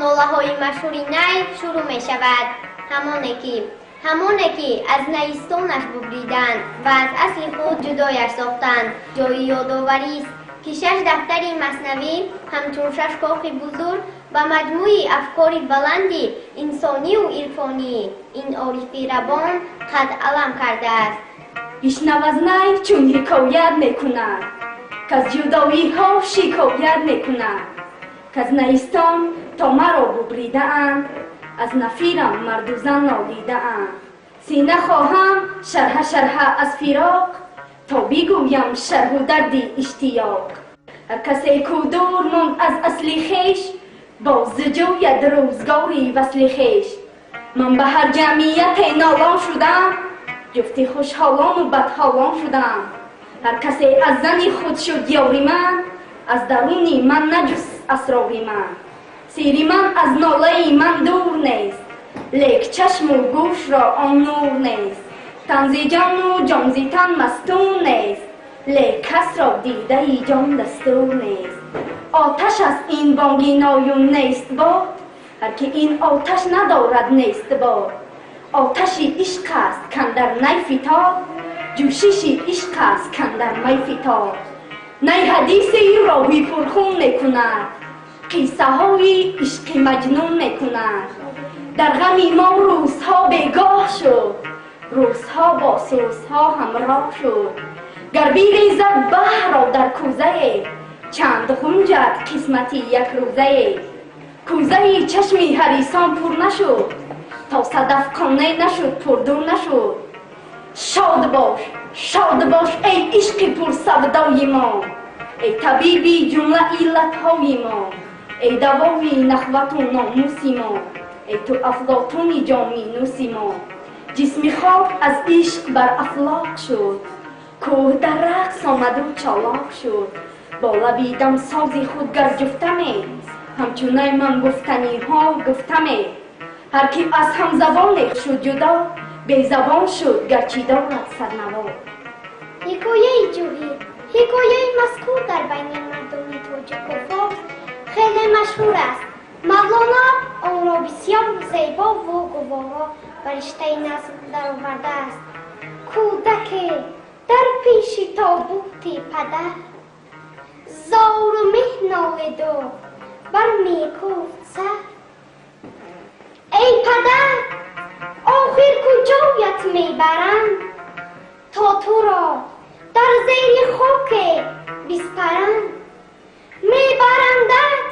مقوله‌های مشهور نی شروع می شود. همانه که از نیستانش ببریدند و از اصل خود جدایش ساختند. جای یادآوری است که 6 دفتر مثنوی همچون 6 کاخ بزرگ و مجموعی افکار بلند انسانی و عرفانی این عارف ربان قد علم کرده است. بشنو از نی چون حکایت میکند که از جدایی ها شکایت میکند که از نیستان تا مرا ببریده اند، از نفیرم مرد و زن نالیده اند. سینه خواهم شرح از فراق تا بگویم شرح و درد اشتیاق. هر کسی کو دور ماند از اصل خویش باز جوید روزگاری وصل خویش. من به هر جمعیت نالان شدم، جفت خوشحالان و بدحالان شدم. هر کسی از زن خود شد یاری من، از درونی من نجست اسراری من. سیری من از ناله من دور نیست، لیک چشم و گوش را آن نور نیست. تن ز جان و جان ز تن مستور نیست، لیک کس را دیده جان دستور نیست. آتش از این بانگی نایون نیست باد، هر که این آتش ندارد نیست باد. آتش عشق است کاندر نی فتاد، جوشش عشق است کاندر می فتاد. نی حدیثی راهی پرخون میکند، قصه های عشق مجنون میکند. در غم ما روزها بیگاه شد، روزها با سوزها همراه شد. گر بیریزد بحر را در کوزه، چند غنجد قسمتی یک روزه. کوزه چشمی حریصان پر نشد، تا صدف خانه نشد پردور نشد. شاد باش ای عشق پر سودای ما، ای طبیبی جمله علتهای ما، ای دوای نخوت و ناموس ما، ای تو افلاطون جامی نوس ما. جسم خاک از عشق بر افلاک شد، کوه در رقص آمد و چالاک شد. با لبی دم سازی خود گر جفتمه، همچونه من گفتنی ها گفتمه. هر کی از هم زبان شد جدا، بی زبان شد گرچه دارد سرنوا. حکایه جوهی، حکایه مذکور در بین مردم توجه کفار خیلی مشهور است. مولونا آن را بسیار زیبا و گوارا بر رشته نظم در آورده است. کودک در پیش تابوت پدر، زار و مه نالید و بر میکوفت سر. ای پدر آخر کجایت میبرند، تا تو را در زیر خاک بسپرند. میبرندت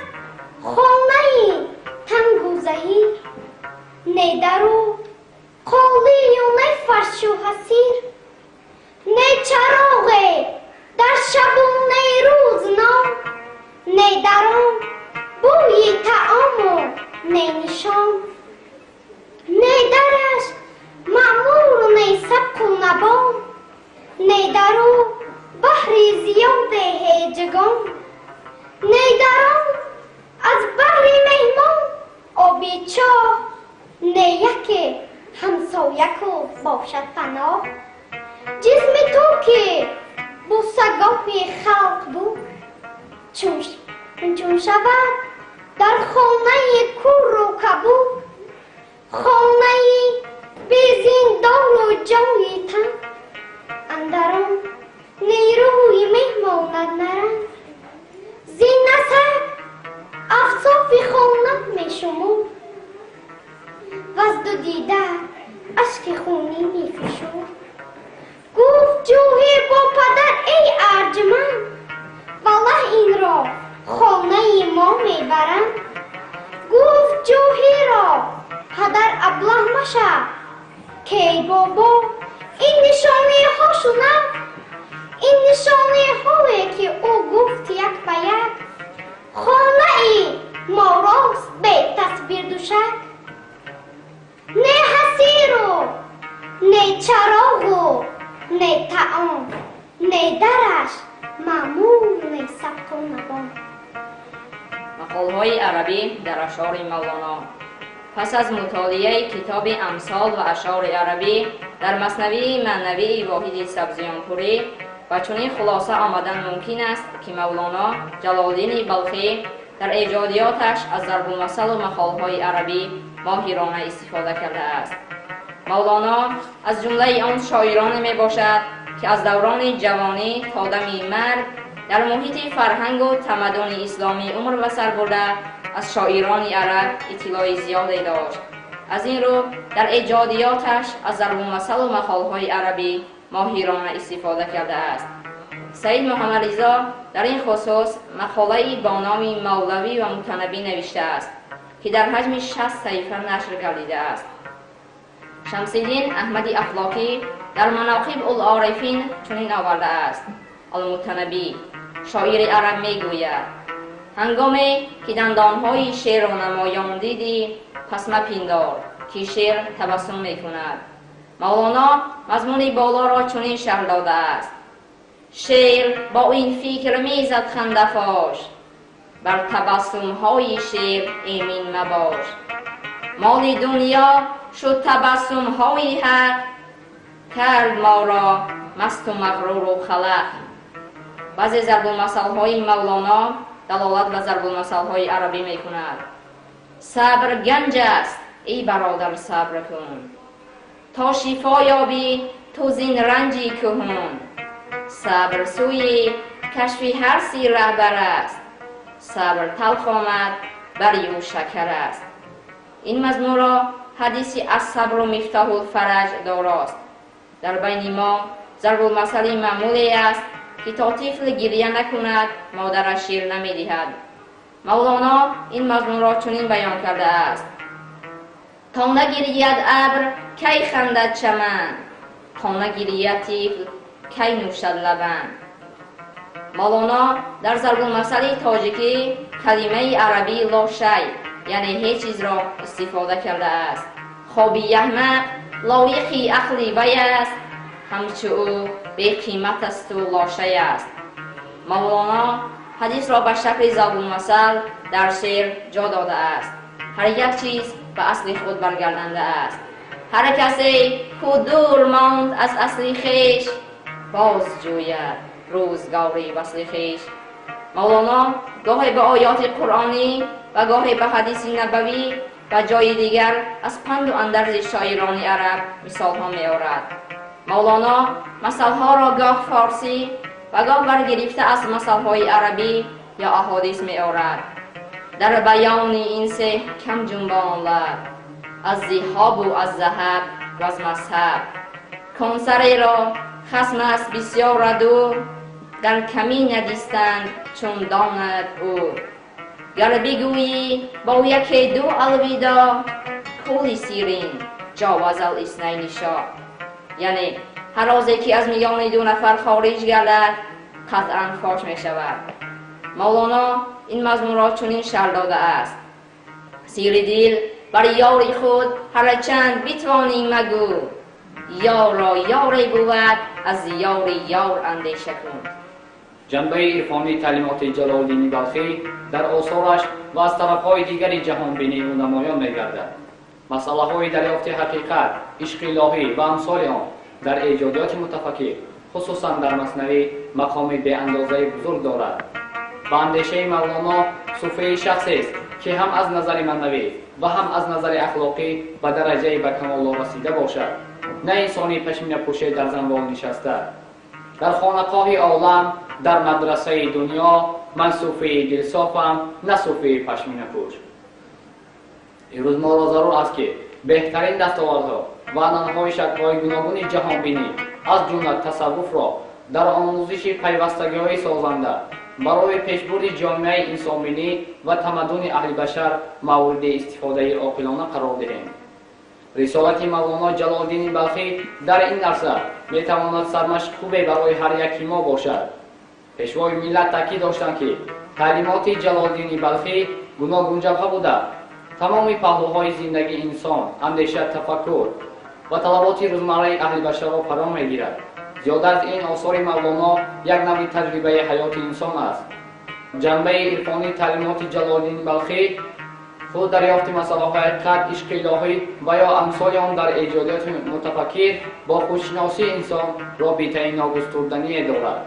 خانه تنگ و زهیر، نه درو قالی و نه فرش و حسیر. نه چراغ در شب و نه روز نام، نه در آن بوی طعام و نه نشان. نه درش معمور و نه سبک و نبام، نه در او بحر زیاد هیجگان. نه در آن از بحر مهمان آبی چاه، نه یک همسایک و باشد پناه. جسم تو که بوسگاه خلق بود، چون شود در خانه کور و کبود. خانه بی زندان و جای تن، اندران نیروی مهماند نرند. زین نسب افصاف خانه می شمود، و از دو دیده اشک خونی می فشرد. گفت جوهر با پدر ای ارجمند، والله این را خانه ما می برند. گفت جوهر را پدر ابله مشه، که بابا این نشانه ها شدم. این نشانه هایی که او گفت یک به یک، خانه ای ما راست به تصویر دوشک. نه حسیر و نه چراغ و نه طعام، نه درش معمول نه سبک و نبام. مقالهای عربی در اشعار مولانا. پس از مطالعه کتاب امثال و اشعار عربی در مثنوی معنوی واحد سبزیانپوری و چنین خلاصه آمدن ممکن است که مولانا جلال‌الدین بلخی در ایجادیاتش از ضرب المثل و مقالهای عربی ماهرانه استفاده کرده است. مولانا از جمله آن شاعران می باشد که از دوران جوانی تا دم مرگ در محیط فرهنگ و تمدن اسلامی عمر به سر برده از شاعران عرب اطلاع زیادی داشت. از این رو در ایجادیاتش از ضرب المثل و مقالهای عربی ماهرانه استفاده کرده است. سید محمد رضا در این خصوص مقاله‌ای با نام مولوی و متنبی نوشته است که در حجم 60 صفحه نشر گردیده است. شمس‌الدین احمد افلاکی در مناقب العارفین چنین آورده است: المتنبی شاعر عرب میگوید هنگامی که دندانهای شیر را نمایان دیدی پس مپندار که شیر تبسم میکند. مولانا مضمون بالا را چنین شرح داده است: شیر با این فکر میزد خنده فاش، بر تبسم های شیر ایمن مباش. مال دنیا شد تبسم های حق، کرد ما را مست و مغرور و خلق. بعضی ضرب المثل های مولانا دلالت به ضرب المثل های عربی می کند. صبر گنج است ای برادر صبر کن، تا شفا یابی تو زین رنجی کهن. صبر سوی کشف هر سی رهبر است، صبر تلخ آمد بری او شکر است. این مضمون را حدیثی از صبر و مفتاح الفرج داراست. در بین ما ضرب المثل معمولی است که تا طفل گریه نکند مادرش شیر نمیدهد. مولانا این مضمون را چنین بیان کرده است: تا نگرید ابر کی خندد چمن، تا نگرید طفل کی نوشد لبن. مولانا در ضرب المثل تاجیکی کلمه عربی لا شی یعنی هیچ چیز را استفاده کرده است. خوابی احمق لایقی عقلی وی است، همچو او بی قیمت است و لاشی است. مولانا حدیث را به شکل ضرب المثل در شعر جا داده است. هر یک چیز به اصل خود برگردنده است. هر کسی که دور ماند از اصل خویش، باز جوید روزگاری وصل خویش. مولانا گاهی به آیات قرآنی و گاهی به حدیث نبوی و جای دیگر از پند و اندرز شاعران عرب مثال ها می آورد. مولانا مثال ها را گاه فارسی و گاه برگرفته از مثال های عربی یا احادیث می آورد. در بیان این سه کم جنبان لب، از ذهاب و از ذهب و از مذهب. کنسری را خصم است بسیار ردو، در کمی ندیستند چون داند او. گر بگویی با یکی دو الویدا، کولی سیرین جاوز الاثنین شا. یعنی هر روزی که از میان دو نفر خارج گردد قطعا فاش می شود. مولانا این مضمون را چنین شرح داده است: سیر دل بر یاری خود هر چند بتوانی مگو، یار را یاری بود از یار یار اندیشه کن. جنبه عرفانی تعلیمات جلال‌الدین بلخی در آثارش و از طرف‌های دیگری جهان بینی و نمایان می‌گردد. مسئله‌های دریافت حقیقت، عشق الهی و امثال آن در ایجادیات متفکر خصوصا در مثنوی مقام به اندازه بزرگ دارد. به اندیشه مولانا صوفی شخصی است که هم از نظر معنوی و هم از نظر اخلاقی به درجه به کمال رسیده باشد، نه انسانی پشمینه پوشه در زنبال نشسته. در خانقاه عالم، در مدرسه دنیا، من صوفی دلصافم نه صوفی پشمینه پوش. امروز ما را ضرور است که بهترین دستاوردها و عنعنه‌های شکل‌های گوناگون جهان بینی از جمله تصوف را در آموزش پیوستگی‌های سازنده برای پیشبرد جامعه انسانبینی و تمدن اهل بشر مورد استفاده عاقلانه قرار دهیم. رسالت مولانا جلال‌الدین بلخی در این عرصه میتواند سرمشق خوبی برای هر یکی ما باشد. پیشوای ملت تاکید داشتند که تعلیمات جلال‌الدین بلخی گوناگون جبهه بوده تمام پهلوهای زندگی انسان، اندیشه، تفکر و طلبات روزمره اهل بشر را فرا میگیرد. زیاده از این آثار مولانا یک نوع تجربه حیات انسان است. جنبه عرفانی تعلیمات جلال‌الدین بلخی خود دریافت مسائل حقیقت، عشق الهی و یا امثال آن در ایجادیات متفکر با خودشناسی انسان رابطه ناگستردنی دارد.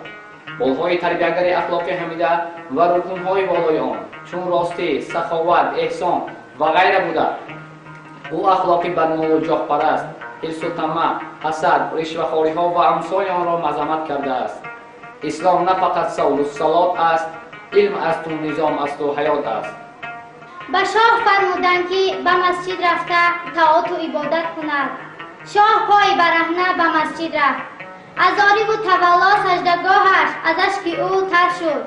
بولهای تربیتگر اخلاقی حمیده و رکنهای بالای آن чун ростӣ, саховат, эҳсон ва ғайра буда. ӯ ахлоқи бадмулоҷоҳпараст, ҳирсу тама, ҳасад, ришвахориҳо ва амсоли онро мазаммат кардааст. ислом на фақат савлу салот аст, илм асту низом асту ҳаёт аст. ба шоҳ фармуданд ки ба масҷид рафта таоту ибодат кунад. шоҳ пои бараҳна ба масҷид рафт. аз орибу тавалло саҷдагоҳаш аз ашки ӯ тар шуд.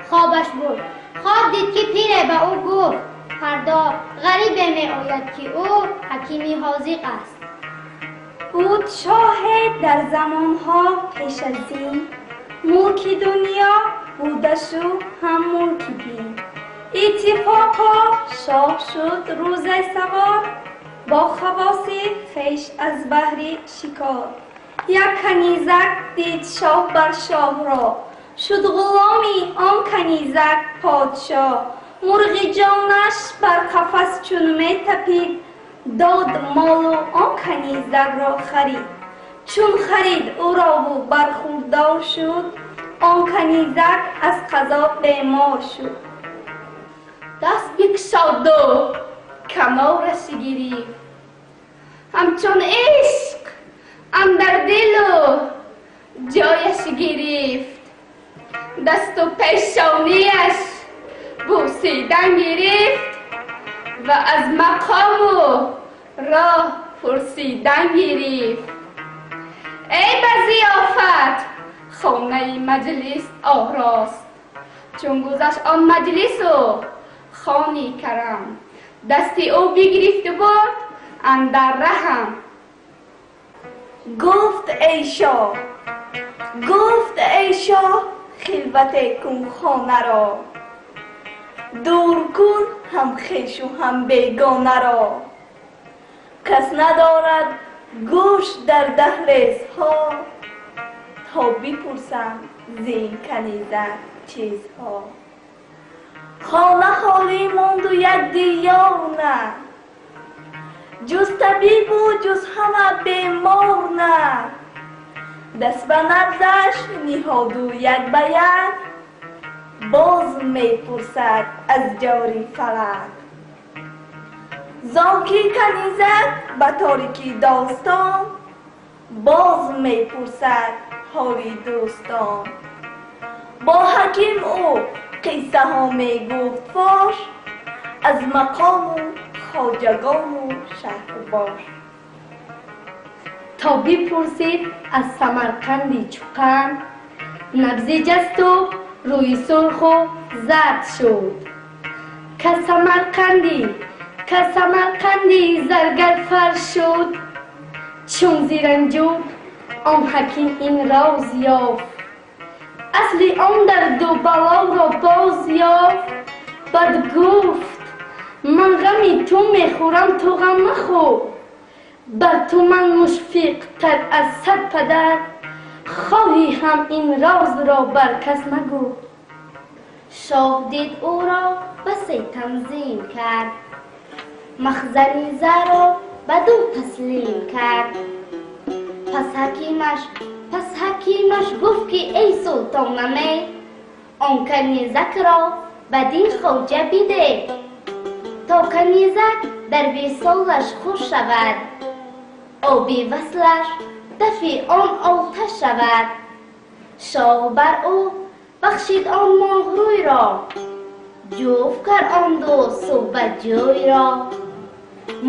хобаш бурд. хоб дид ки пире ба ӯ гуфт: фардо ғарибе меояд ки ӯ ҳакими ҳозиқ аст. буд шоҳе дар замонҳо пеш аз ин, мулки дунё будашу ҳам мулки дин. иттифоқо шоҳ шуд рӯзай савор, бо хавоси хеш аз баҳри шикор. як канизак дид шоҳ бар шоҳро, шуд ғуломи он канизак подшоҳ. мурғи ҷонаш бар қафас чун метапид, дод молу он канизакро харид. чун харид ӯро бархурдор шуд, он канизак аз қазо бемор шуд. даст бикшоду камораши гирифт, ҳамчун ишқ андар дилу ҷояши гирифт. дасту пешонияш бусидан гирифт ва аз мақому роҳ пурсидан гирифт. эй ба зиёфат хонаи маҷлис орост, чун гузашт он маҷлису хони карам. дасти ӯ бигирифту бурд андар раҳам. гуфт эй шоҳ, хилвате кун хонаро, дур кун ҳам хешу ҳам бегонаро. кас надорад гӯш дар даҳлезҳо, то бипурсанд зин канизак чизҳо. хона холӣ монду як диёр на, ҷуз табибу ҷуз ҳама бемор на. даст ба набзаш ниҳоду як ба як, боз мепурсад аз ҷори фалак. зонки канизак ба торики достон, боз мепурсад ҳоли дӯстон. бо ҳаким ӯ қиссаҳо мегуфт фош, аз мақому хоҷагону шаҳрбош. то бипурсид аз самарқанди чуқан, набзи ҷасту рӯи сурху зард шуд. ка самарқанди заргарфар шуд, чун зиранҷуд он ҳаким ин роз ёфт. асли он дарду балоро боз ёфт. бад гуфт: ман ғами ту мехӯрам, ту ғам махӯр. бар ту ман мушфиқтар аз сад падар, хоҳӣ ҳам ин розро бар кас магӯ. шоҳ дид ӯро ба се танзим кард, махзани заро ба ду таслим кард. пас ҳакимаш гуфт ки эй султонаме, он канизакро ба дин хоҷа биде, то канизак дар висолаш хуш шавад, оби васлаш дафи он оташ шавад. шоҳ бар ӯ бахшид он моҳрӯйро, ҷуфт кард он ду суҳбатҷӯйро.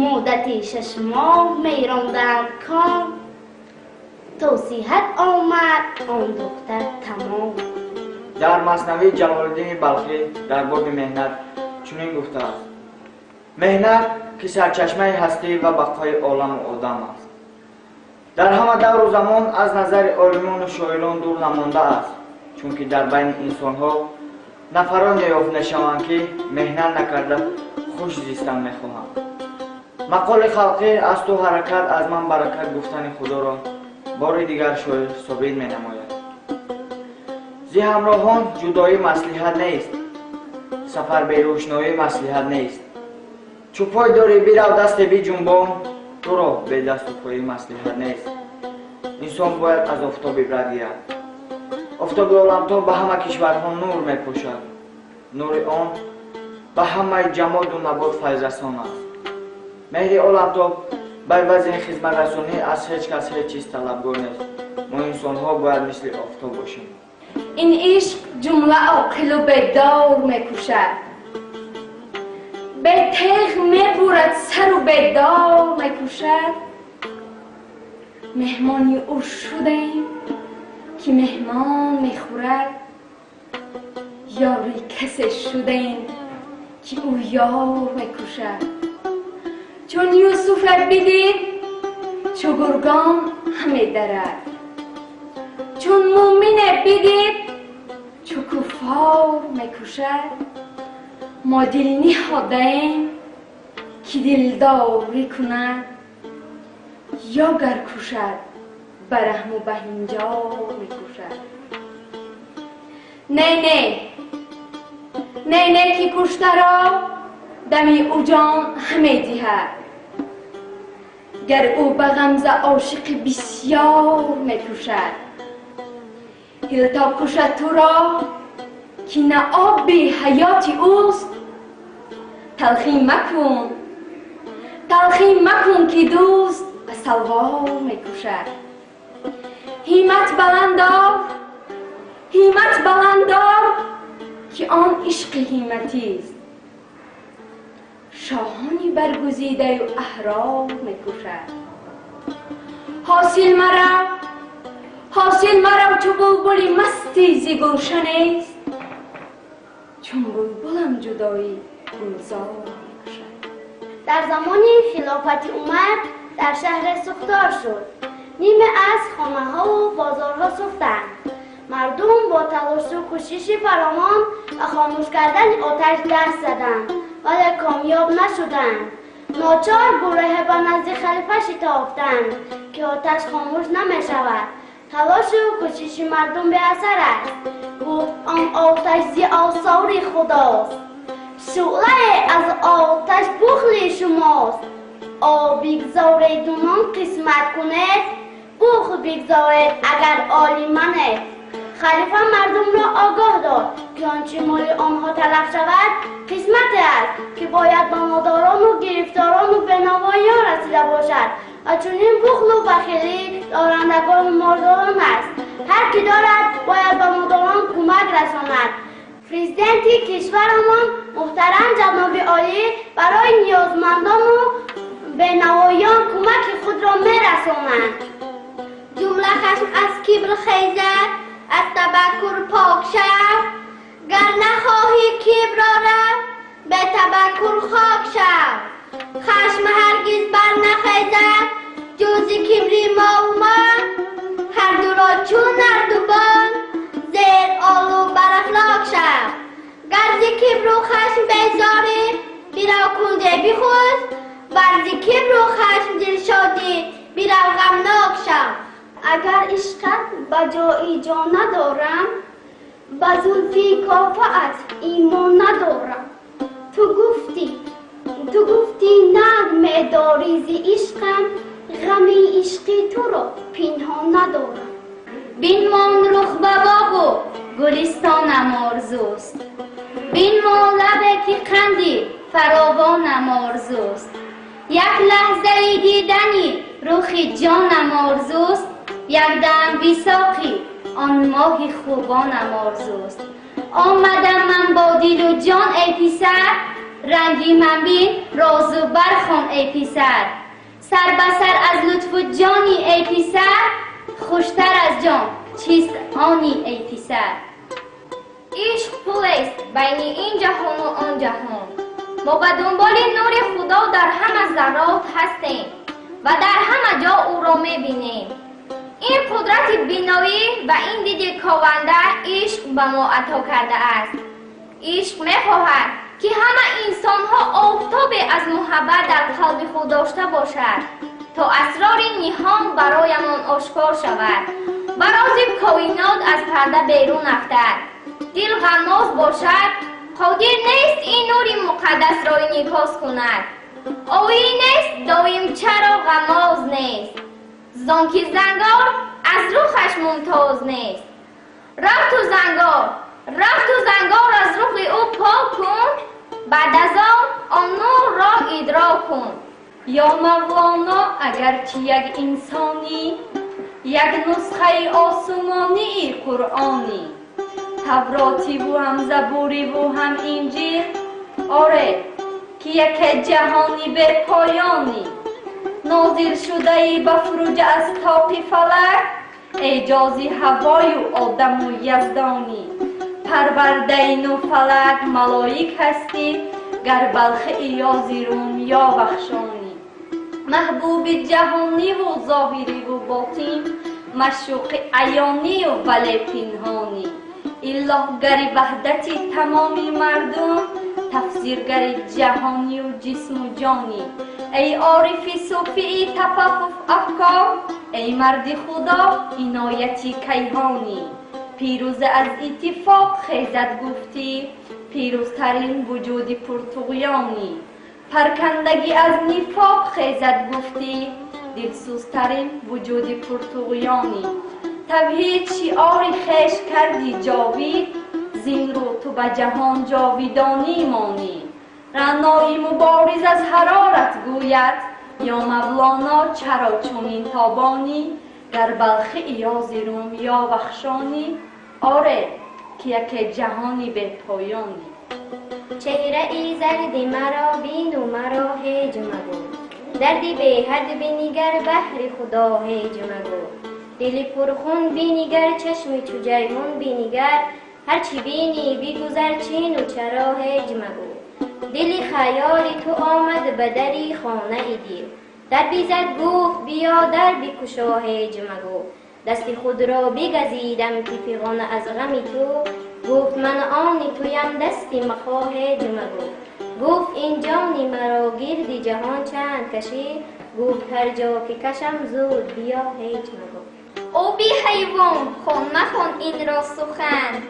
муддати 6 моҳ меронданд кон, то сиҳат омад он духтар тамом. дар маснавии ҷалолуддини балхӣ дар боби меҳнат чунин гуфтааст: меҳнат ки сарчашмаи ҳастӣ ва бақои оламу одам аст. дар ҳама давру замон аз назари олимону шоирон дур намондааст, чунки дар байни инсонҳо нафароне ёфт мешаванд ки меҳнат накарда хуш зистан мехоҳанд. мақоли халқӣ аз ту ҳаракат аз ман баракат гуфтани худоро бори дигар шоир собит менамояд. зи ҳамроҳон ҷудоӣ маслиҳат нест, сафар берӯшноӣ маслиҳат нест. чу пой дорӣ бирав дасте биҷунбон, туро бедасту поӣ маслиҳат нест. инсон бояд аз офтоб ибрат гирад. офтоби оламтоб ба ҳама кишварҳо нур мепӯшад. нури он به همه جماد و نبات فیض رسان است. مهر عالمتاب به عوض این خدمت رسانی از هیچ کس هیچ چیز طلبگار نیست. ما انسان ها باید مثل آفتاب باشیم. این عشق جمله عاقل و بیدار میکشد، به تیغ میبرد سر و بیدار میکشد. مهمانی او شدیم که مهمان میخورد، یاری کسی شدیم که او یار میکشد. چون یوسف بدید چو گرگان همه درد، چون مومن بدید چو کفار میکشد. ما دل نهادیم که دلداری کند، یا گر کشد برهم و بهنجار میکشد. نه که کشته را دمی او جان همه دهد، گر او به غمزه عاشق بسیار میکشد. هل تا کشد تو را که نه آب حیات اوست، تلخی مکن که دوست به سلوار میکشد. همت بلندار که آن عشق همتی است، شاهانی برگزیده و احرار میکشد. حاصل مرا چو بلبل مستی ز گلشن است، چون بلبلم جدایی گلزار میکشد. در زمانی خلافت عمر در شهر سوختار شد. نیمه از خانه ها و بازارها سوختند. مردم با تلاش و کوشش فراوان و خاموش کردن آتش دست زدند ولی کامیاب نشدند. ناچار گروه به نزد خلیفه شتافتند که آتش خاموش نمی شود. تلاش و کوشش مردم به اثر است. گفت آن آتش ز آثار خداست، شعله از آتش بخل شماست. آب بگذارید و نان قسمت کنید، بخل بگذارید اگر عالی منید. خلیفه مردم را آگاه داد که آنچه مال آنها تلف شود قسمت است که باید به ماداران و گرفتاران و بینوایان رسیده باشد و چنین بخل و بخیلی دارندگان و مالداران است. هر کی دارد باید به ماداران کمک رساند. پرزیدنت کشورمان محترم جناب عالی برای نیازمندان و بینوایان کمک خود را می‌رسانند. جمله خشم از کبر خیزد، از تبکر پاک شو. گر نخواهی کبر را به تبکر خاک شو. خشم هرگز بر نخیزد جز کبری ما و من. هر دو را چون نردبان زیر آلو بر اخلاق شو. گر ز کبر و خشم بیزاری بیرو کنده بخوز، ور ز کبر و خشم دل شادی بیرو غمناک شو. اگر عشقت به جایی جا ندارم، به زلفی کافه‌ات ایمان ندارم. تو گفتی نغمه داری ز عشقم، غمی عشقی تو را پنهان ندارم. بنمان رخ به باغ و گلستانم آرزوست، بنمان لبه که قندی فراوانم آرزوست. یک لحظه دیدنی رخ جانم آرزوست، یک دم بیساقی آن ماه خوبانم آرزوست. آمدم من با دل و جان ای پسر، رنگی من بین راز و برخوان ای پسر. سر به سر از لطف و جانی ای پسر، خوشتر از جان چیست آنی ای پسر. عشق پل است بین این جهان و آن جهان. ما به دنبال نور خدا در همه ذرات هستیم و در همه جا او را میبینیم. این قدرت بینایی و این دید کاونده عشق به ما عطا کرده است. عشق میخواهد که همه انسان ها آفتاب از محبت در قلب خود داشته باشد تا اسرار نهان برایمان آشکار شود و راز کائنات از پرده بیرون افتد. دل غماز باشد قادر نیست این نور مقدس را انعکاس کند. آوی نیست دایم چرا غماز نیست، زانکه زنگار از روخش ممتاز نیست. رفت و زنگار از رخ او پاک کن، بعد از آن نور را ادراک کن. یا مولانا اگرچه یک انسانی، یک نسخه آسمانی قرآنی، توراتی و هم زبوری و هم انجیل، آره که یک جهانی به پایانی، نازل شده به فروج از طاق فلک، اعجازی هوای و آدم و یزدانی، پرورده نو فلک ملائک هستی، گر بلخی یا زیرون یا بخشانی، محبوب جهانی و ظاهری و باطن، مشوق عیانی و ولی پنهانی، الهگر وحدت تمامی مردم، تفسیرگر جهانی و جسم و جانی، ای عارف صوفی تفقف افکار، ای مرد خدا عنایتی کیهانی، پیروز از اتفاق خیزد گفتی، پیروزترین وجود پرتغیانی، پرکندگی از نفاق خیزد گفتی، دلسوزترین وجود پرتغیانی، توحید شعار خیش کردی جاوید، زین رو تو به جهان جاویدانی مانی، رعنایی مبارز از حرارت گوید، یا مولانا چرا چونین تابانی، گر بلخی یا زیروم یا بخشانی، آره که یک جهانی به پایانی. چهره ای زرد مرا بین و مرا هیچ مگو، دردی به حد بینیگر بحر خدا هیچ مگو، دل پرخون بینیگر چشم چو جیهون بینیگر، هرچی بینی بیگذر چین و چرا هیچ مگو، دل خیال تو آمد به دری خانه ای دیر، در بیزد گفت بیا در بکشا هیچ مگو، دست خود را بگزیدم که فغان از غم تو، گفت من آنی تویم دستی مخواه هیچ مگو، گفت این جانی مرا گردی جهان چند کشی، گفت هر جا که کشم زود بیا هیچ مگو. او بی حیوان خون مخون این را سخن،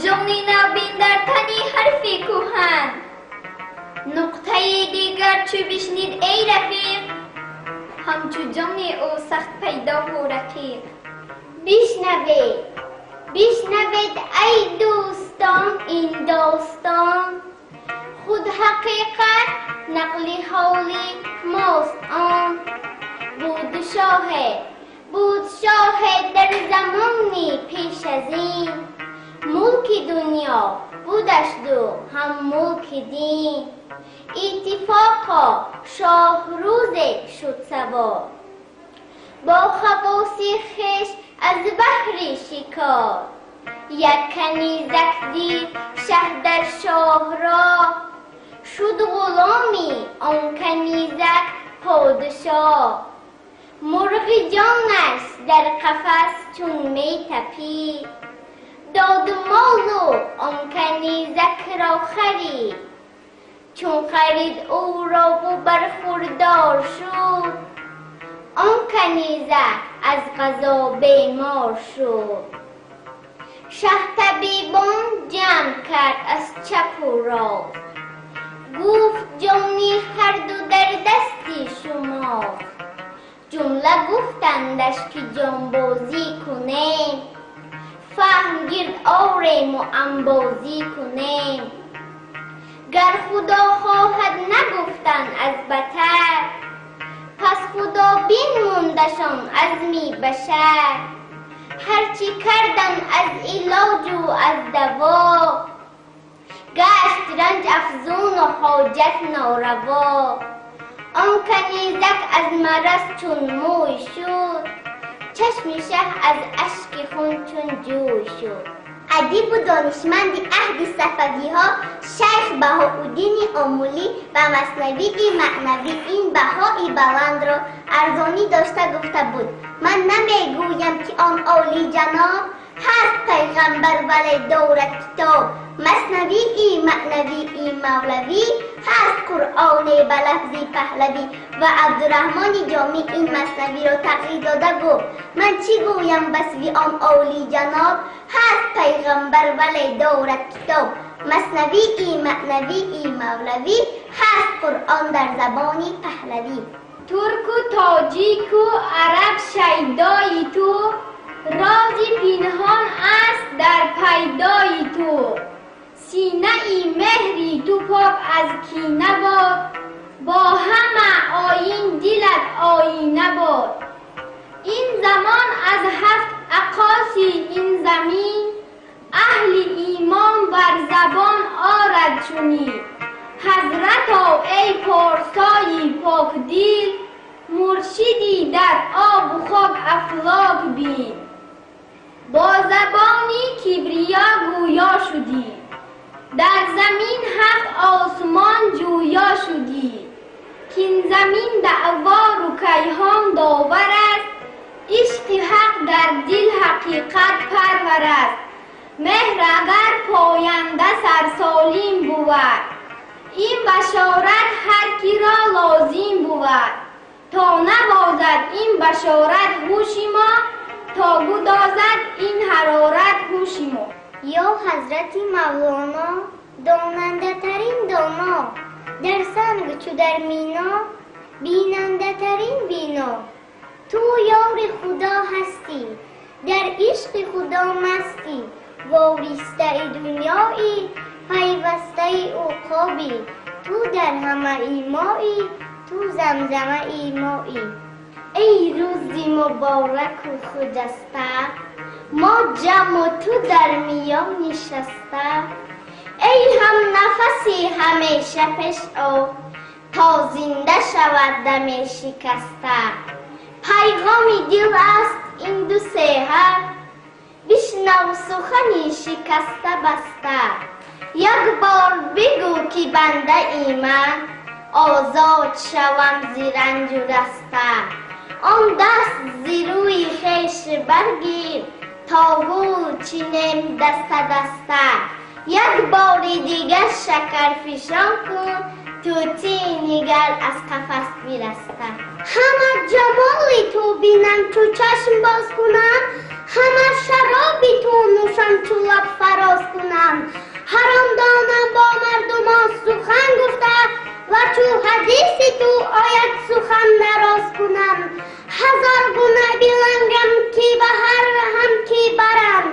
جانی نبین در تنی حرفی کهن، نقطه دیگر چو بشنید ای رفیق، همچو جانی او سخت پیدا و رقیق. بشنوید ای دوستان این داستان، خود حقیقت نقل حالی ماست آن، بود شاه در زمانی پیش از این، ملک دنیا بودش دو هم ملک دین، اتفاقا شاه روز شد سوار، با خواصی خویش از بحر شکار، یک کنیزک دید شه در شاه را، شد غلامی آن کنیزک پادشاه، مرغ جانش در قفس چون می تپید، داد مال و آن کنیزک را خرید، چون خرید او را و برخوردار شد، آن کنیزک از قضا بیمار شد، شه طبیبان جمع کرد از چپ و راست، گفت جانی هر دو در دستی شماست، جمله گفتندش که جانبازی کنیم، فهم گرد آریم و انبازی کنیم، گر خدا خواهد نگفتن از بتر، پس خدا بنموندشان عزمی بشر، هرچی کردن از علاج و از دوا، گشت رنج افزون و حاجت ناروا، آن کنیزک از مرض چون موی شد، چشم شه از اشک خون چون جوی شد. ادیب و دانشمند عهد صفوی ها شیخ بهاءالدین آملی و مثنوی معنوی این بهای بلند را ارزانی داشته گفته بود: من نمیگویم که آن عالی جناب هست پیغمبر ولی دارد کتاب، مثنوی معنوی مولوی هست قرآن به لفظ پهلوی. و عبدالرحمن جامی این مثنوی را تقلید داده گفت: من چی گویم بسوی آن عالی جناب هست پیغمبر ولی دارد کتاب، مثنوی معنوی مولوی هست قرآن در زبان پهلوی. ترک و تاجیک و عرب شیدای تو، رازی پنهان است در پیدای تو، سینه ای مهری تو پاک از کینه باد، با همه آیین دلت آینه باد. این زمان از هفت اقاصی این زمین، اهل ایمان بر زبان آرد چنین. حضرتا ای پارسایی پاک دل، مرشدی در آب و خاک افلاک بین. با زبانی کبریا گویا شدی، در زمین هفت آسمان جویا شدی. کین زمین دعوا و کیهان داور است، عشق حق در دل حقیقت پرور است. مهر اگر پاینده سرسالیم بود، این بشارت هر کی را لازم بود. تا نبازد این بشارت هوش ما، تا گدازد این حرارت هوش ما. یا حضرت مولانا داننده ترین دانا، در سنگ چو در مینا بیننده ترین بینا. تو یار خدا هستی، در عشق خدا مستی. وارسته دنیایی پیوسته عقابی، تو در همه ایمایی، تو زمزمه ایمایی. ای روزی مبارک و خجسته، ما جمع و تو در میان نشسته. ای هم نفسی همیشه پیش او، تا زنده شود دم شکسته. پیغامی دل است این دو سحر، بشنو سخنی شکسته بسته. یک بار بگو که بنده ای من، آزاد شوم ز رنج و رسته. آن دست ز روی خویش برگیر، تا گل چینیم دست دسته. یک بار دیگر شکر فشان کن، طوطی نگر از قفس میرسته. همه جمال تو بینم چو چشم باز کنم، همه شرابی تو نوشم چو لب فراز کنم. حرام دانم با مردمان سخن گفته، و چو حدیث تو آید سخن نراز کنم. هزار گونه بلنگم کی به هر هم کی برم،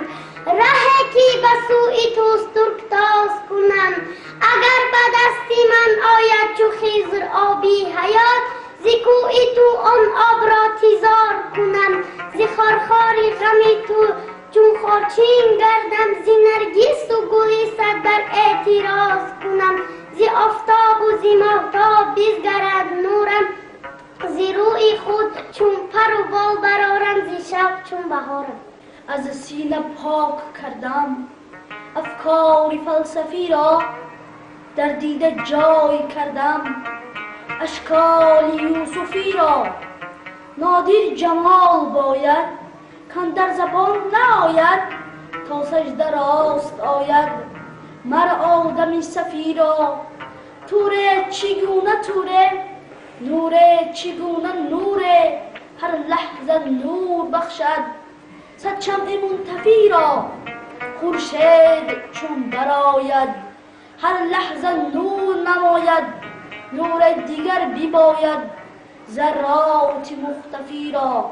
ره کی به سوی توست ترکتاز کنم. اگر به دستی من آید چو خضر آبی حیات، ز کوی تو آن آب را تیزار کنم. ز خارخاری غمی تو چون خارچین گردم، ز نرگس و گلی صد در اعتراض کنم. ز آفتاب و ز ماهتاب بزگرد نورم، ز روی خود چون پر و بال برارم، ز شب چون بهارم. از سینه پاک کردم افکار فلسفی را، در دیده جای کردم اشکال یوسفی را. نادر جمال باید کاندر زبان نآید، تا سجده راست آید مر آدمی صفی را. توره چگونه توره، نوره چگونه نوره، هر لحظه نور بخشد صد شمع منطفی را. خورشید چون درآید هر لحظه نور نماید، نور دیگر بباید ذرات مختفی را.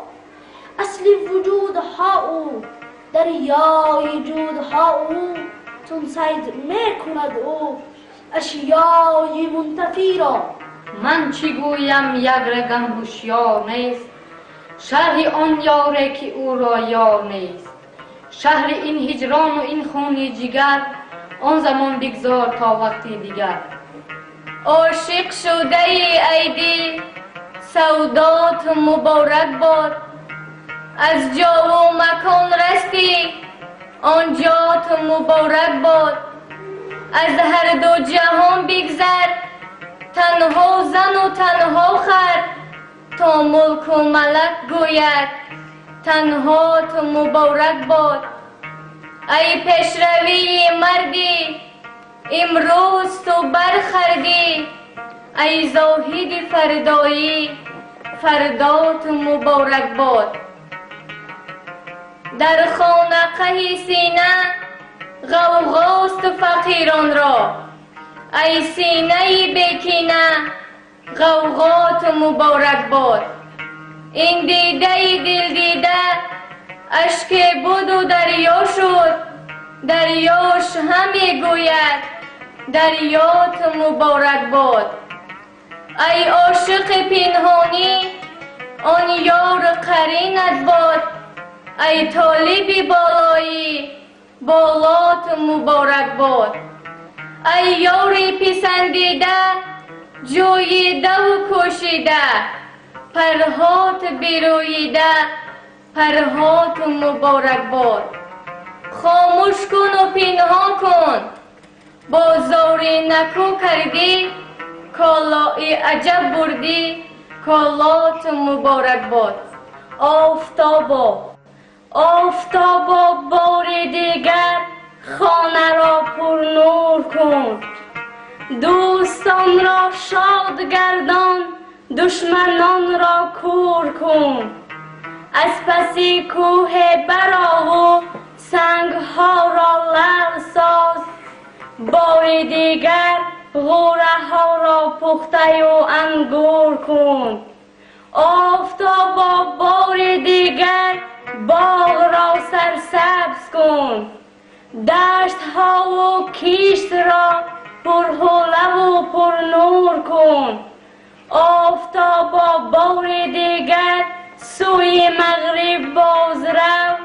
اصل وجودها او، دریای جودها او، چون صید میکند او اشیای منتفی را. من چی گویم یک رگم هوشیار نیست، شرح آن یاره که او را یار نیست. شهر این هجران و این خون جگر، آن زمان بگذار تا وقتی دیگر. عاشق شده ای دل سودات مبارک باد، از جا و مکان رستی آنجات مبارک باد. از هر دو جهان بگذر، تنها زن و تنها خر، تا ملک و ملک گوید تنهات مبارک باد. ای پیشروی مردی امروز تو برخردی، ای زاهد فردایی فردات مبارک باد. در خانقه سینه غوغاست فقیران را، ای سینه بکینه غوغات مبارک باد. این دیده دل دیده اشک بود و دریا شد، دریاش همی گوید دریات مبارک باد. ای عاشق پنهانی آن یار قرینت باد. ای طالب بالایی بالات مبارک باد. ای یاری پسندیده جوییده و کشیده پرهات بروییده پرهات مبارک باد. خاموش کن و پنهان کن بازاری نکو کردی کالای عجب بردی کالات مبارک باد. آفتابا بار دیگر خانه را پر نور کن. دوستان را شاد گردان دشمنان را کور کن. از پسی کوه برآ و سنگ ها را لعل ساز. بار دیگر غوره ها را پخته و انگور کن. آفتابا بار دیگر باغ را سرسبز کن. دشت ها و کیشت را پر حوله و پر نور کن. آفتابا بار دیگر سوی مغرب باز رو.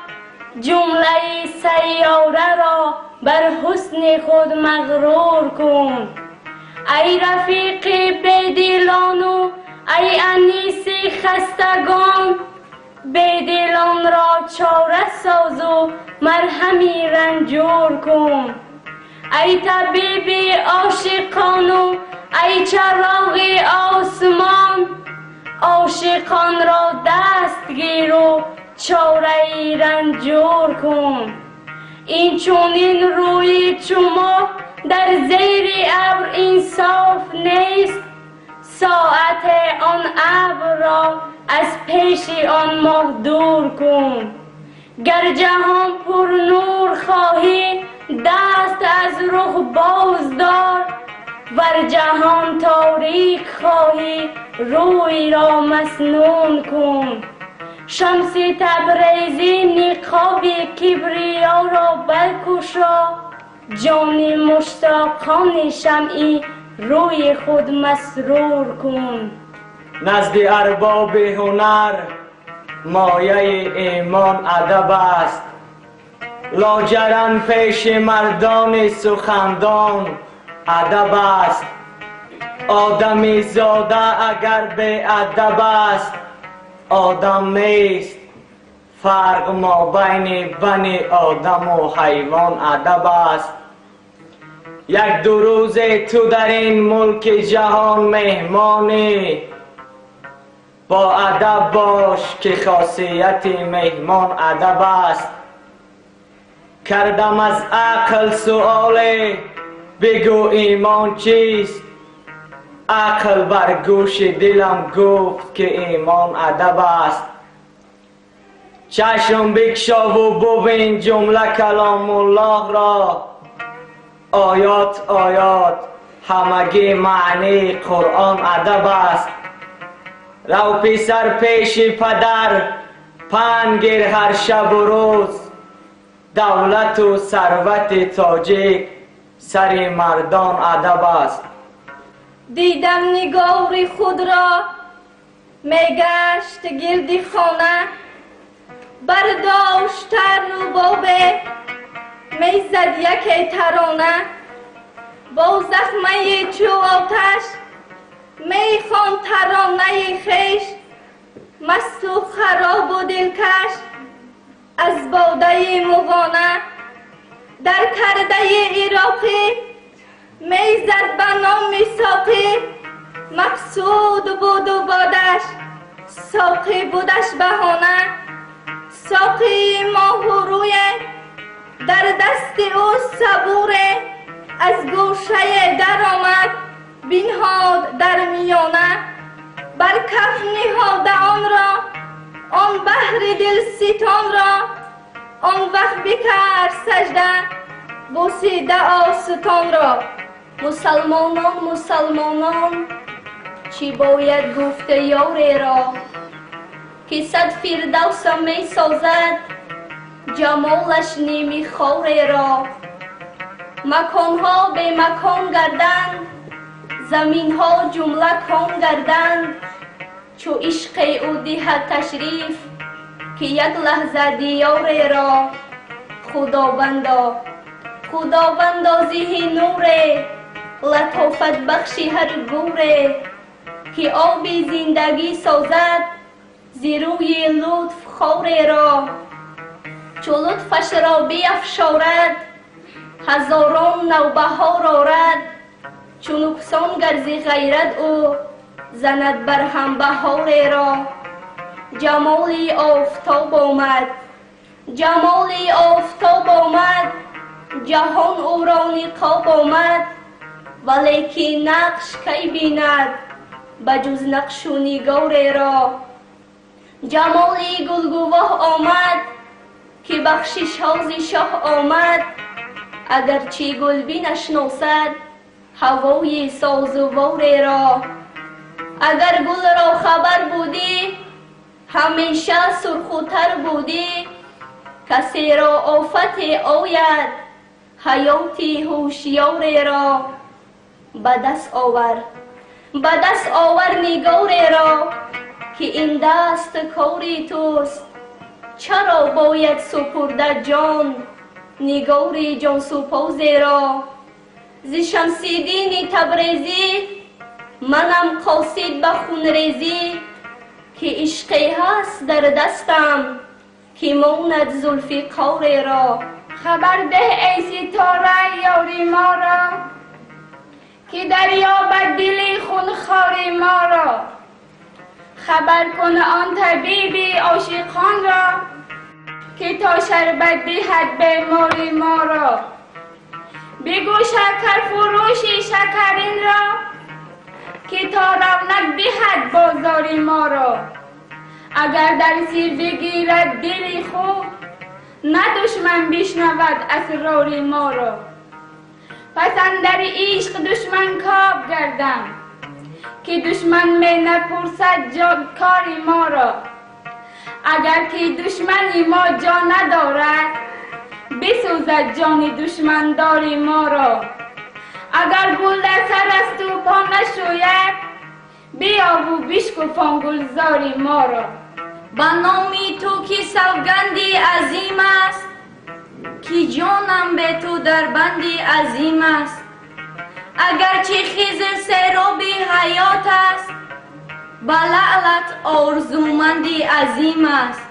جمله سیاره را بر حسن خود مغرور کن. ای رفیق بدلان و ای انیس خستگان بدلان را چاره ساز و مرهمی رنجور کن. ای طبیب عاشقان و ای چراغ آسمان عاشقان را دست گیر و چاره رنجور کن. این چونین روی چما در زیر ابر انصاف نیست. ساعت آن ابر را از پیش آن ماه دور کن. گر جهان پر نور خواهی دست از رخ باز دار. ور جهان تاریک خواهی روی را مسنون کن. شمس تبریزی نقاب کبریا را برگشا. جان مشتاقان شمعی روی خود مسرور کن. نزد ارباب هنر مایه ایمان ادب است. لاجرم پیش مردان سخندان ادب است. آدمی زاده اگر به ادب است آدم نیست. فرق ما بین بنی آدم و حیوان ادب است. یک دو روز تو در این ملک جهان مهمانی. با ادب باش که خاصیت مهمان ادب است. کردم از عقل سؤال بگو ایمان چیست. عقل بر گوش دلم گفت که ایمان ادب است. چشم بکشا و ببین جمله کلام الله را. آیات آیات همگی معنی قرآن ادب است. رو پسر پیش پدر پند گیر هر شب و روز. دولت و ثروت تاجیک سر مردان ادب است. دیدم نگار خود را میگشت گردی خانه. برداشت ربابه میزد یک ترانه. با زخمه چو آتش میخواند ترانه خویش. مست و خراب و دلکش از باده مغانه. در کرده عراقی میزد به نام ساقی. مقصود بود و بادش ساقی بودش بهانه. ساقی ماه و رویه در دست او صبوره. از گوشه در آمد بنهاد در میانه. بر کف نهاده آن را آن بحر دل ستان را. آن وقت بکرد سجده بوسیده آستان را. مسلمانان چی باید گفت یاری را که صد فردوس می سازد جمالش نیمی خوره را. مکانها به مکان گردند، زمینها جمله کان گردند. چو عشق او دهد تشریف که یک لحظه دیار را. خداوندا زیه نوره، لطافت بخشی هر گوره. که آب زندگی سازد زیروی لطف خوره را. چو لطفش را بیفشارد هزاران نوبهار آرد. چو نقصان گرزی غیرت او زند بر هم بهار را. جمالی آفتاب آمد، جمالی آفتاب آمد. جهان او را نقاب آمد، ولیکن نقش کی بیند بجز نقش و نگار را. جمالی گلگواه آمد که بخشش ها ز شاه آمد. اگرچه گل بنشناسد هوای سازوار را. اگر گل را خبر بودی همیشه سرخوتر بودی. کسی را آفت آید حیات هوشیار را. به دست آور نگار را که این دست کاری توست. چرا باید سپرده جان نگار جان سپاز را. ز شمس دین تبریزی منم قاصد به خونریزی. که عشقی هست در دستم که ماند زلف قار را. خبر ده ای ستاره یاری ما را، که دریابد دل خونخوار ما را. خبر کن آن طبیب عاشقان را که تا شربت دهد بیمار ما را. بگو شکر فروشی شکرین را که تا رونق دهد بازار ما را. اگر در زیر بگیرد دل خوب نه دشمن بشنود اسرار ما را. پس اندر عشق دشمن کاب گردم که دشمن می نپرسد کار ما را. اگر که دشمنی ما جا ندارد بسوزد جان دشمندار ما را. اگر گل در سر است و پا نشوید بیا و بشکفان گلزار ما را. به نام تو که سوگندی عظیم است که جانم به تو در بندی عظیم است. اگرچه خضر سیرابی حیات است به لعلت آرزومندی عظیم است.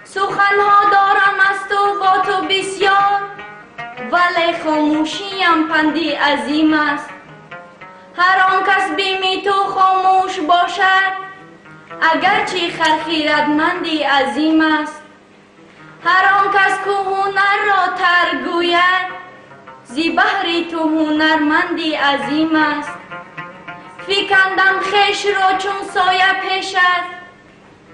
سخنها دارم از تو با تو بسیار ولی خاموشیم پندی عظیم است. هر آن کس بیم تو خاموش باشد اگرچه خیرتمندی عظیم است. هر آن کس که هنر را ترگوید ز بحر تو هنرمندی عظیم است. فکندم خویش را چون سایه پیشت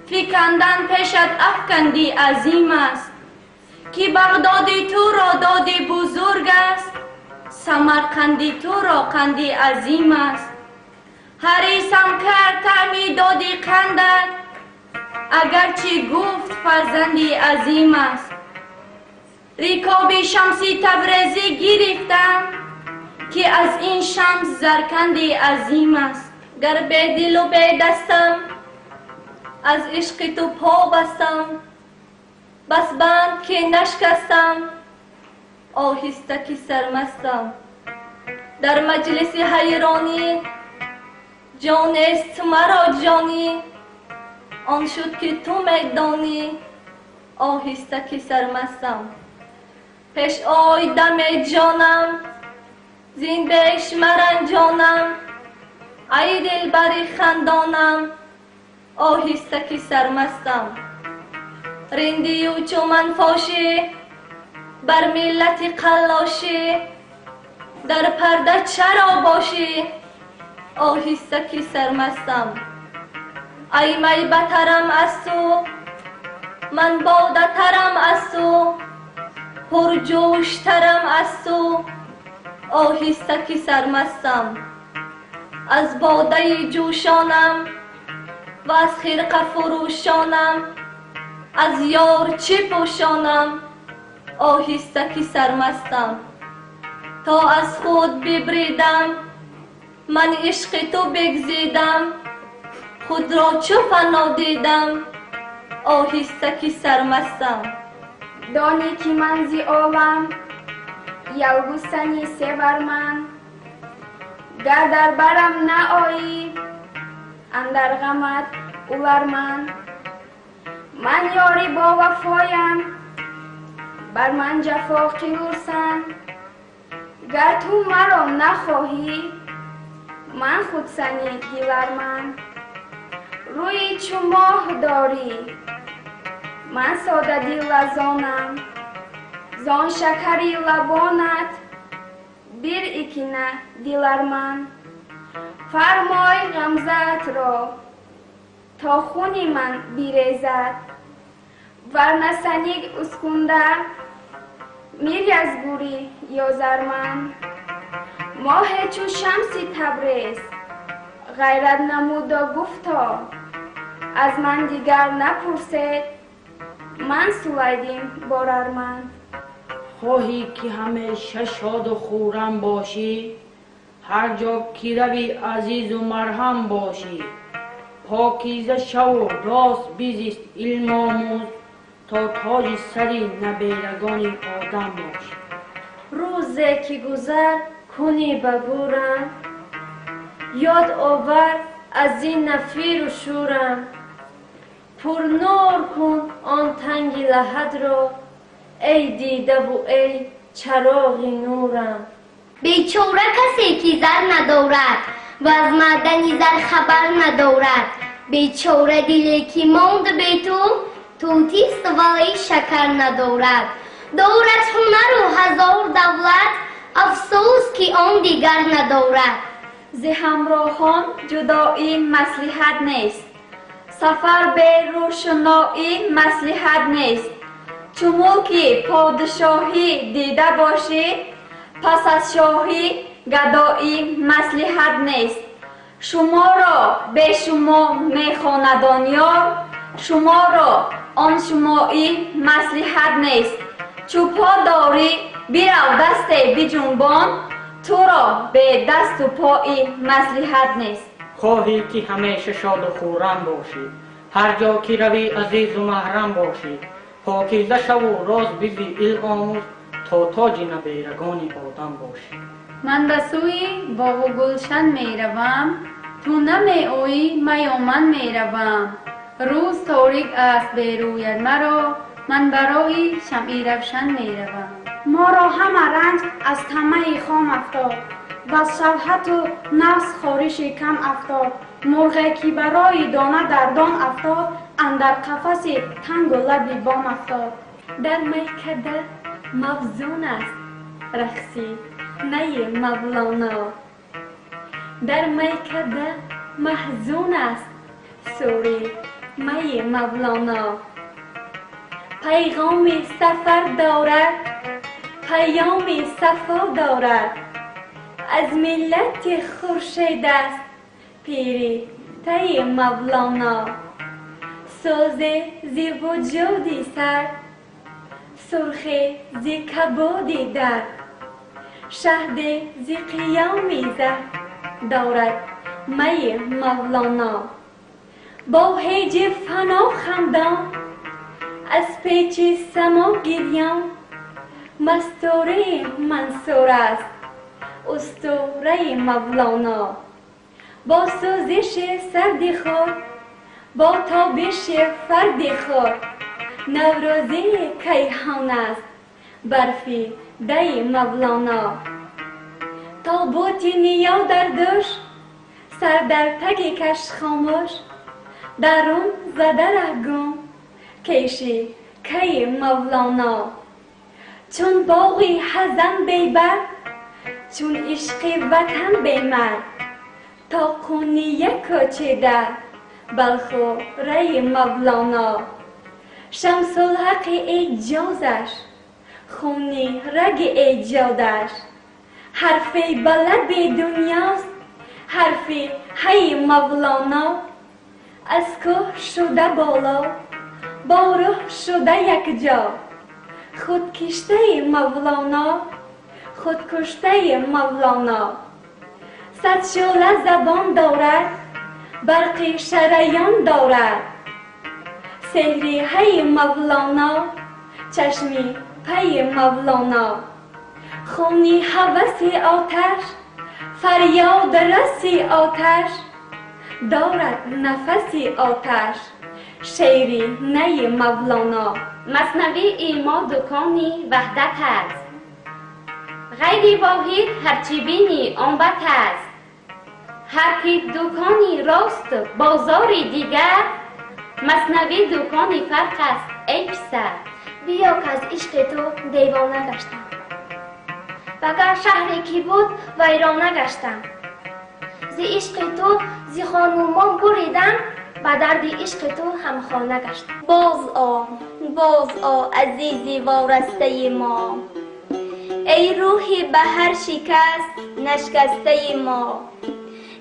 فکندن پیشت افکندی عظیم است. که بغدادی تو را دادی بزرگ است سمرقندی تو را قندی عظیم است. حریصم کرد تعمی دادی قندت اگرچه گفت فرزندی عظیم است. رکاب شمسی تبریزی گرفتم که از این شمس زرکندی عظیم است. گر به دل و به دستم از عشق تو پا بستم بس بند که نشکستم آهسته که سرمستم. در مجلس حیرانی جان است مرا جانی آن شد که تو میدانی آهسته که سرمستم. پیش آی دم جانم زین بیش مرنجانم ای دل بری خندانم آهسته که سرمستم. رندی و چومن فاشی بر ملت قلاشی در پرده چرا باشی آهسته که سرمستم. ای می بترم از تو من باده ترم از تو پرجوش ترم از تو آهسته که سرمستم. از باده جوشانم و از خرقه فروشانم از یار چه پوشانم آهسته که سرمستم تا از خود ببریدم من عشق تو بگزیدم خود را چو فنا دیدم آهسته که سرمستم دانی که من زی عالم یلگوستنی سیور من گر در برم نآیی اندر غمت اولر من یاری با وفایم بر من جفا قیورسن گر تو مرا نخواهی من خود سنی گیلر من روی چو ماه داری من ساده دل لزانم زان شکری لبانت بیر اکنه دلر من فرمای غمزت را تا خونی من بیریزد ورنه سنگ اسکنده میری از گوری یازر من ماه چو شمس تبریز غیرت نمود و گفتا از من دیگر نپرسید من سویدیم بارر من خواهی که همیشه شاد و خورم باشی هر جا که روی عزیز و مرهم باشی پاکیزه شو و راست بیزیست علم آموز تا تاج سری نبیرگان آدم باشی روزی که گذر کنی بگورم یاد آور از این نفیر و شورم پر نور کن آن تنگ لحد را ای دیده و ای چراغ نورم بیچاره کسی که زر ندارد و از معدن زر خبر ندارد بیچاره دلی که ماند بی تو توتیست ولی شکر ندارد دارد هنر و هزار دولت افسوس که آن دیگر ندارد ز همراهان جدایی مصلحت نیست سفر به روشنایی مصلحت نیست چون که پادشاهی دیده باشی پس از شاهی گدایی مصلحت نیست شما را به شما میخواندان یار شما را آن شمایی مصلحت نیست چو پا داری بیرو دست بجنبان تو را به دست و پای مصلحت نیست خواهی که همیشه شاد و خورم باشی هر جا که روی عزیز و محرم باشی پاکیزه شو و راز بیزی علم آموز تا تاج نبیرگان آدم باشی من به سوی باغ و گلشن می روم تو نمی آیی من می روم روز تاریک است به رویت مرا من برای شمعی روشن می روم ما را همه رنج از طمع خام افتاد و از شبهت و نفس خارش کم افتاد مرغی که برای دانه در دام افتاد اندر قفس تنگ و لب بام افتاد در میکده مفزون است رقصی نی مولونا در میکده محزون است سوری می مولونا پیغام سفر دارد پیام صفا دارد از ملت خورشید است پیری تی مولونا ساز زی وجودی سر سرخی زی کبودی در شهد زی قیامی زر دارد می مولونا با هیج فنا خندان از پیچ سما گریان مستوره منصور است اسطوره مولونا با سوزش سرد خود با تابش فرد خود نوروزی کیهان است برفی دی مولونا تابوت نیا در دوش سر در تک کش خاموش درون زده رگم کشی کی مولونا چون باغی حزن بیبر چون عشق وطن بیمر تا خونی کوچیده بلخو ری مولونا شمس الحق ایجازش خونی رگ ایجادش حرفی بلد به دنیاست حرفی هی مولونا از کوه شده بالا با روح شده یک جا. خودکشته مولانا، خودکشته مولانا. صد شعله زبان دارد، برق شریان دارد. سحری های مولانا، چشمی پی مولانا. خونی هوس آتش، فریاد رس آتش. دارد نفس آتش، شعری نی مولانا. مثنوی ما دکانی وحدت است، غیر واحد هرچی بینی آن بت است. هر کی دکانی راست بازاری دیگر، مثنوی دکانی فرق است ای پسر. بیا که از عشق تو دیوانه گشتم، وگر شهری کی بود ویرانه گشتم. ز عشق تو ز خانومان بریدم، به درد عشق تو هم خانه گشتم. باز آ عزیزی وارسته ما، ای روحی به هر شکست نشکسته ما.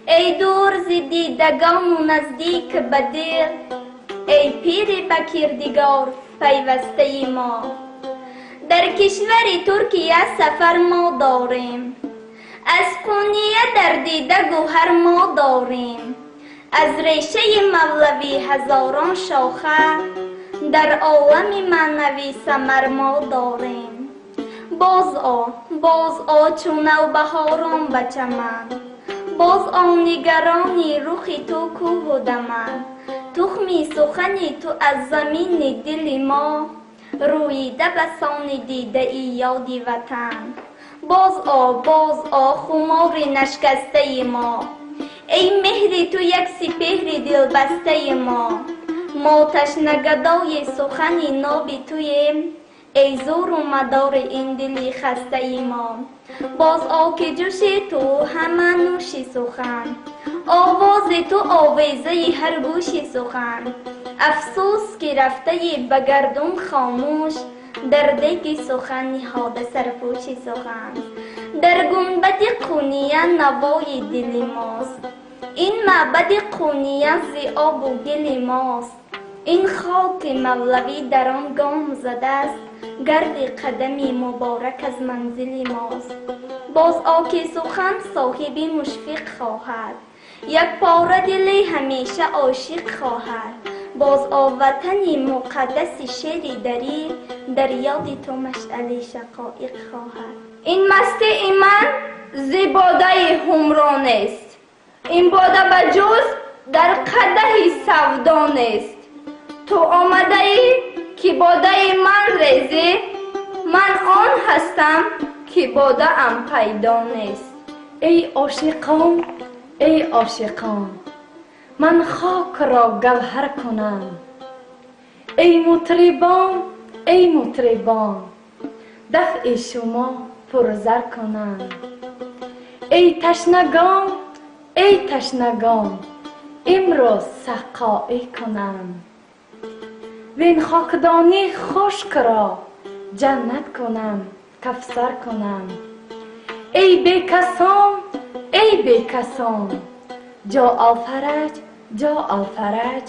ای دور ز دیدگان و نزدیک به دل، ای پیر به کردگار پیوسته ما. در کشور ترکیه سفر ما داریم، از کنیه در دیده گوهر ما داریم. از ریشه مولوی هزاران شاخه، در عالم معنوی ثمر ما داریم. باز آ چون نوبهاران به چمن، باز آن نگرانی رخ تو کوه و دمن. تخمی سخنی تو از زمین دل ما، رویده به سان دیده ای یادی وطن. باز آ خمار نشکسته ما، ای مهر تو یک سپهر دل بسته ما. ما تشنه گدای سخنی ناب تویم، ای زور و مدار این دلی خسته ما. باز آ که جوش تو همه نوشی سخن، آواز تو آویزه هر گوشی سخن. افسوس که رفته به گردون خاموش، در دیگ سخن نهاده سرپوشی سخن. در گنبد قونیه نوای دل ماست، این معبد قونیه ز آب و گل ماست. این خاک مولوی در آن گام زده است، گرد قدمی مبارک از منزل ماست. باز آ که سخن صاحبی مشفق خواهد، یک پاره دل همیشه عاشق خواهد. باز آ وطنی مقدس شعری دری، در یاد تو مشعل شقایق خواهد. این مستی ایمن زی باده حمران است، این باده بجز در قدح سودان است. تو آمده ای که باده من ریزی، من آن هستم که باده ام پیدا نیست. ای عاشقان، ای عاشقان، من خاک را گوهر کنم. ای مطربان، ای مطربان، دفع شما پرزر کنم. ای تشنگان، ای تشنگان، امروز سقایی کنم. وین خاکدانی خشک را جنت کنم، کفسر کنم. ای بیکسان، ای بیکسان، جا الفرج، جا الفرج.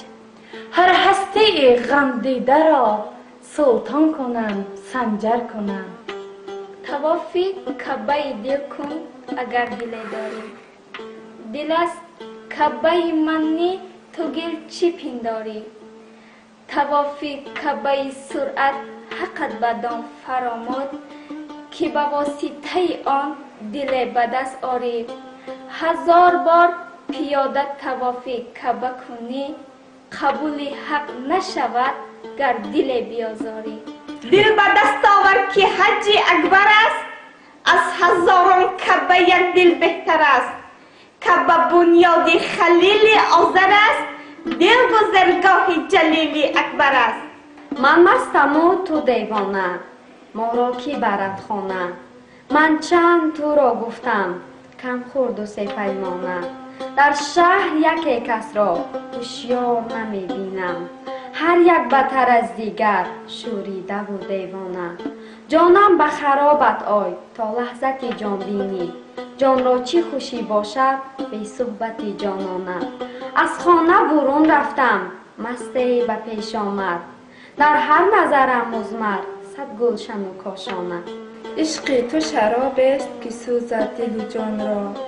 هر هستی غم دیده را سلطان کنم، سنجر کنم. توافی کعبه دل کن اگر دل داری، دل است کعبه منی تو گل چی پنداری. توافی کعبه سرعت حقت بدان فرامد، که به واسطه آن دل به دست آری. هزار بار پیاده توافی کعبه کنی، قبول حق نشود گر دل بیازاری. دل به دست آور که حج اکبر است، از هزاران کعبه یک دل بهتر است. کعبه بنیاد خلیل آذر است، دل گذرگاه جلیل اکبر است. من مستم و تو دیوانه، ما را کی برد خانه. من چند تو را گفتم کم خورد و سه پیمانه. در شهر یک کس را هوشیار نمی بینم، هر یک بتر از دیگر شوریده و دیوانه. جانم به خرابت آی تا لحظت جان بینی، جان را چی خوشی باشد بی صحبت جانانه. از خانه برون رفتم مستی به پیش آمد، در هر نظرم مزمر صد گلشن و کاشانه. عشق تو شراب است که سوزد دل و جان را،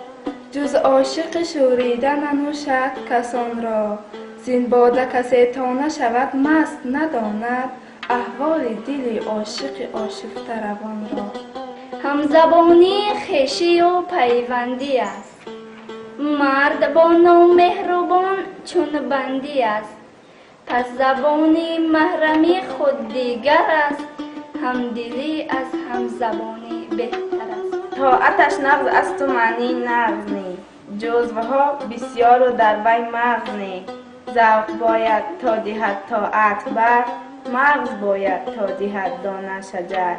جز عاشق شوریده ننوشد کسان را. زین باده کسی تا نشود مست نداند، احوال دل عاشق آشفته روان را. همزبانی خویشی و پیوندی است، مرد با نامهربان چون بندی است. پس زبانی محرمی خود دیگر است، همدلی از همزبانی بهتر است. طاعتش نغز است و معنی نغز نی، جزوها بسیار و در وی مغز نی. ذوق باید تا دهد طاعت بر، مغز باید تا دهد دانه شجر.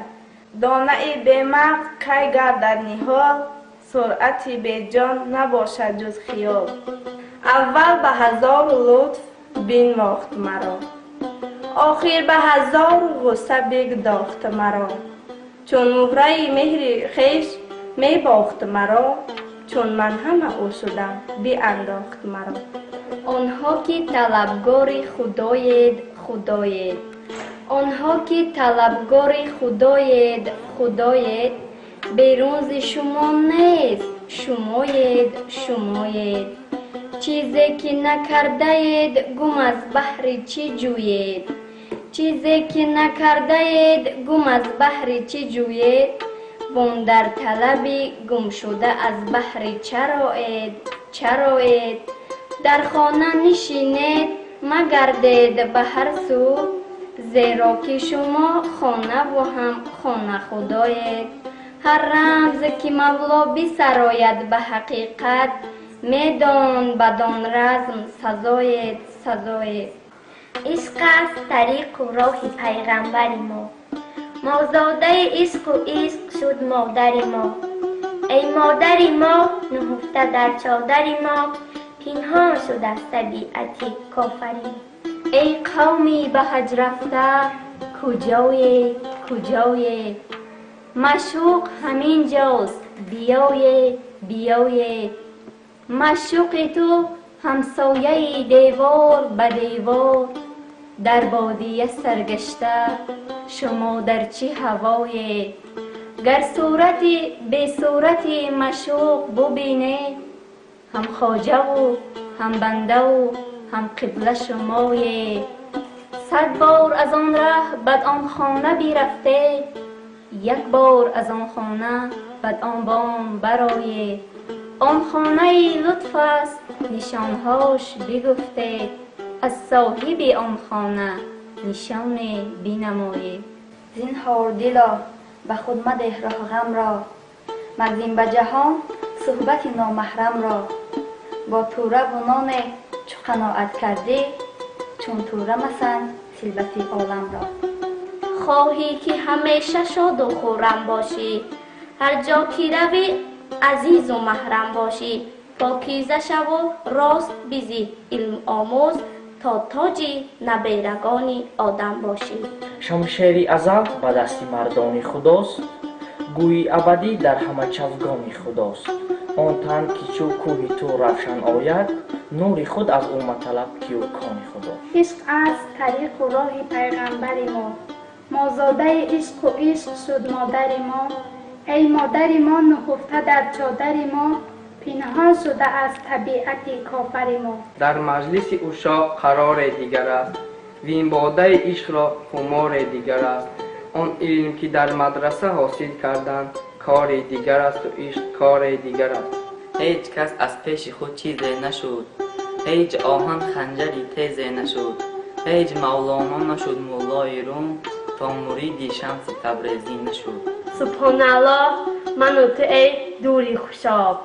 دانه ای به مغز کی گردد نهال، سرعتی به جان نباشد جز خیال. اول به هزار لطف بنواخت مرا، آخر به هزار غصه بگداخت مرا. چون مهره مهر خویش می باخت مرا، چون من همه او شدم بیانداخت مرا. آنها که طلبگار خدایید خدایید، آنها که طلبگار خدایید خدایید، بیرون ز شما نیست شمایید شمایید. چیزی که نکرده اید گم از بحر چی جویید، چیزی که نکرده اید گم از بحر چی جویید. وان در طلبی گم شده از بحر چرایید چرایید. در خانه نشینید مگردید به هر سو، زیرا که شما خانه و هم خانه خدایید. هر رمز که مولا بسراید به حقیقت، میدان بدان رزم سزایید سزایید. عشق است طریق و راه پیغمبر ما، مازاده عشق و عشق شد مادر ما. ای مادر ما نهفته در چادر ما، پنهان شده از طبیعت کافری. ای قومی به حج رفته کجایید کجایید، مشوق همین جاست بیایید بیایید. مشوق تو همسایه دیوار به دیوار، در بادیه سرگشته شما در چه هوایید. گر صورتی به صورتی مشوق ببینید، هم خواجه و هم بنده و هم قبله شمایید. 100 بار از آن ره بد آن خانه برفتید، 1 بار از آن خانه بد آن بام برآیید. آن خانه لطف است نشانهاش بگفتید، از صاحب آن خانه نشان بنمایید. زینهار دلا به خود مده راه غم را، مگزین به جهان صحبت نامحرم را. با توره و نان چو قناعت کردی، چون توره مسن سلبت عالم را. خواهی که همیشه شاد و خورم باشی، هر جا که روی عزیز و محرم باشی. پاکیزه شو و راست بیزی علم آموز، تا تاجی نبیرگانی آدم باشی. شمشیر ازل به دست مردان خداست، گویی ابدی در همه چوگان خداست. آن تن که چو کوه تو روشن آید، نور خود از او مطلب که او کان خدا. عشق است طریق و راه پیغمبر ما، مازاده عشق و عشق شد مادر ما. ای مادر ما نهفته در چادر ما، پنهان شده از طبیعت کافر ما. در مجلس عشاق قرار دیگر است، وین باده عشق را خمار دیگر است. آن علم که در مدرسه حاصل کردند کار دیگر است و عشق کار دیگر است. هیچ کس از پیش خود چیزی نشد، هیچ آهن خنجری تیزی نشد. هیچ مولانا نشد مولای روم، تا مرید شمس تبریزی نشد. سبحان الله، من و تو ای دوری خوشاب،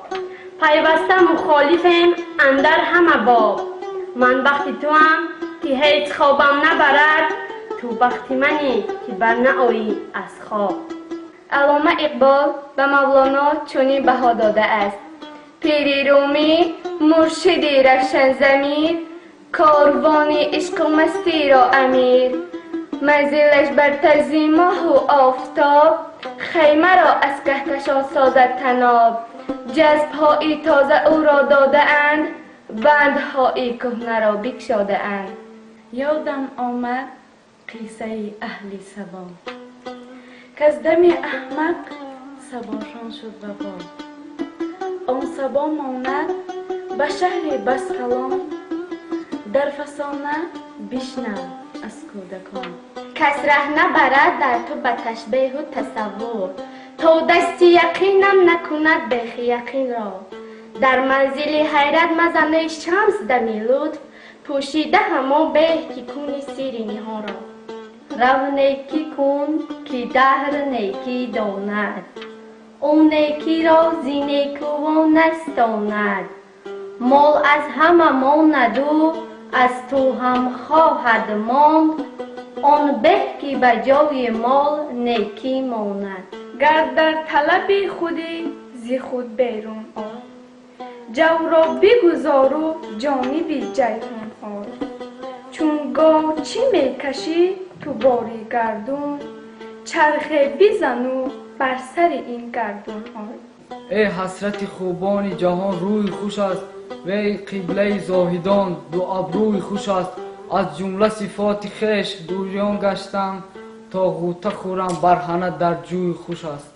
پیوسته مخالفیم اندر همه باب. من بخت تو هم که هیچ خوابم نبرد، تو بخت منی که بر نآیی از خواب. علامه اقبال به مولانا چنین بها داده است: پیری رومی مرشدی روشن ضمیر، کاروان عشق و مستی را امیر. منزلش بر تزی ماه و آفتاب، خیمه را از کهکشان سازد طناب. جذب‌های تازه او را داده اند، بندهای کهنه را بگشاده اند. یادم آمد قصه اهل سبا کز دم احمق سباشان شد وفا آن سبا ماند به شهر بسقلان در فسانه بشنو از کودکان کس ره نبرد در تو به تشبیه و تصور تا دست یقینم نکند بیخ یقین را در منزل حیرت مزنه شمس دمی لطف پوشیده همان به که کنی سیر نهان را رو نیکی کن که دهر نیکی داند اون نیکی را زی نیکوان نستاند مال از همه ماند و از تو هم خواهد ماند آن به که به جای مال نیکی ماند گر در طلب خودی زی خود بیرون آی جو را بگذار و جانب جیحون آی چون گاه چی میکشی تو باری گردون چرخه بزن و بر سر این گردون آی ای حسرت خوبان جهان روی خوش است وی قبله زاهدان دو ابروی خوش است از جمله صفات خویش دوریان گشتم تا غوطه خورم برهنه در جوی خوش است